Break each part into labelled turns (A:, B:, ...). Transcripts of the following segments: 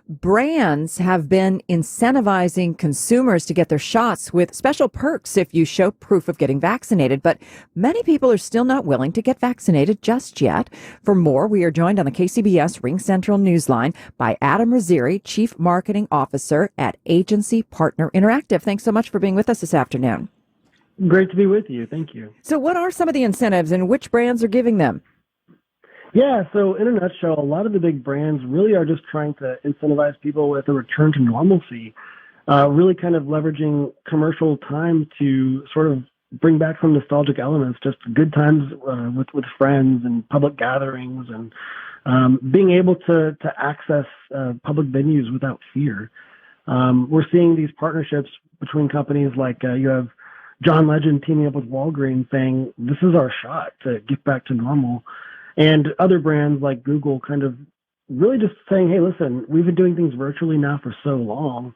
A: Brands have been incentivizing consumers to get their shots with special perks if you show proof of getting vaccinated, but many people are still not willing to get vaccinated just yet. For more, we are joined on the KCBS Ring Central Newsline by Adam Rizzieri, Chief Marketing Officer at Agency Partner Interactive. Thanks so much for being with us this afternoon.
B: Great to be with you. Thank you.
A: So what are some of the incentives and which brands are giving them?
B: Yeah, so in a nutshell, a lot of the big brands really are just trying to incentivize people with a return to normalcy, really kind of leveraging commercial time to sort of bring back some nostalgic elements, just good times with friends and public gatherings and being able to access public venues without fear. We're seeing these partnerships between companies like you have John Legend teaming up with Walgreens saying, this is our shot to get back to normal. And other brands like Google kind of really just saying, hey, listen, we've been doing things virtually now for so long.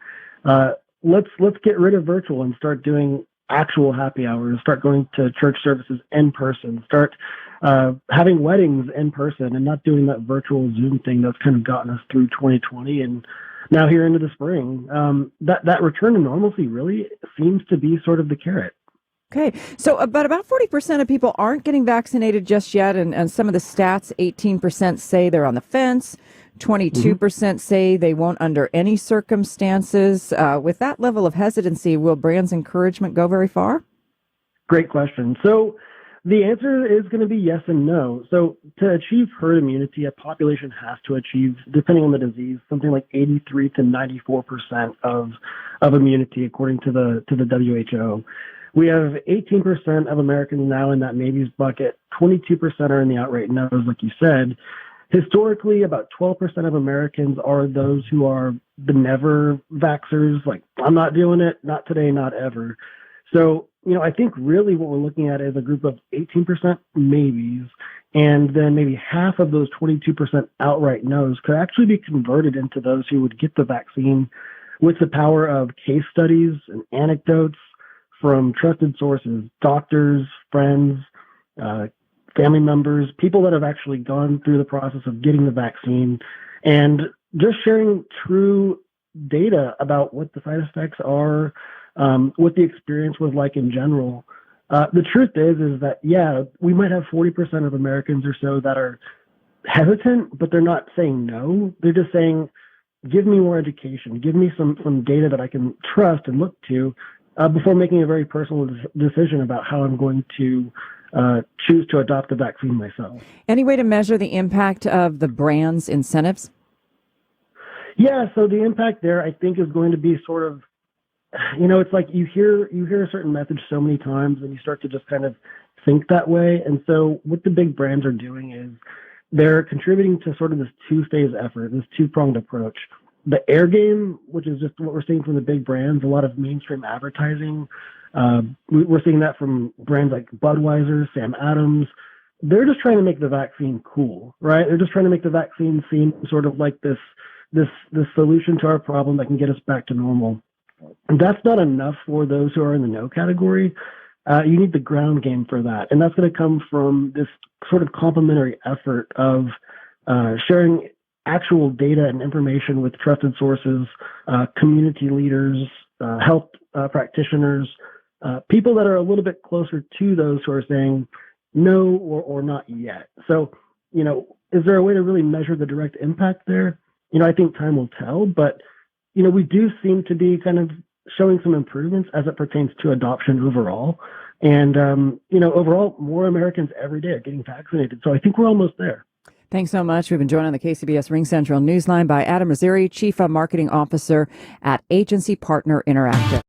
B: Let's get rid of virtual and start doing actual happy hours, start going to church services in person, start having weddings in person and not doing that virtual Zoom thing that's kind of gotten us through 2020 and now here into the spring. That return to normalcy really seems to be sort of the carrot.
A: Okay, so about 40% of people aren't getting vaccinated just yet, and some of the stats, 18% say they're on the fence, 22% say they won't under any circumstances. With that level of hesitancy, will brands' encouragement go very far? Great
B: question. So the answer is going to be yes and no. So to achieve herd immunity, a population has to achieve, depending on the disease, something like 83 to 94% of immunity, according to the WHO. We have 18% of Americans now in that maybes bucket. 22% are in the outright no's, like you said. Historically, about 12% of Americans are those who are the never vaxxers, like, I'm not doing it, not today, not ever. So, I think really what we're looking at is a group of 18% maybes, and then maybe half of those 22% outright no's could actually be converted into those who would get the vaccine with the power of case studies and anecdotes from trusted sources, doctors, friends, family members, people that have actually gone through the process of getting the vaccine, and just sharing true data about what the side effects are, what the experience was like in general. The truth is that, yeah, we might have 40% of Americans or so that are hesitant, but they're not saying no. They're just saying, give me more education, give me some data that I can trust and look to, before making a very personal decision about how I'm going to choose to adopt the vaccine myself.
A: Any way to measure the impact of the brand's incentives?
B: Yeah, so the impact there, I think, is going to be sort of, it's like you hear a certain message so many times and you start to just kind of think that way. And so what the big brands are doing is they're contributing to sort of this two-phase effort, this two-pronged approach. The air game, which is just what we're seeing from the big brands, a lot of mainstream advertising. We're seeing that from brands like Budweiser, Sam Adams. They're just trying to make the vaccine cool, right? They're just trying to make the vaccine seem sort of like this solution to our problem that can get us back to normal. And that's not enough for those who are in the no category. You need the ground game for that. And that's going to come from this sort of complementary effort of sharing actual data and information with trusted sources, community leaders, health practitioners, people that are a little bit closer to those who are saying no or not yet. So, is there a way to really measure the direct impact there? I think time will tell, but, we do seem to be kind of showing some improvements as it pertains to adoption overall. And, overall, more Americans every day are getting vaccinated. So I think we're almost there.
A: Thanks so much. We've been joined on the KCBS Ring Central Newsline by Adam Rizzieri, Chief Marketing Officer at Agency Partner Interactive.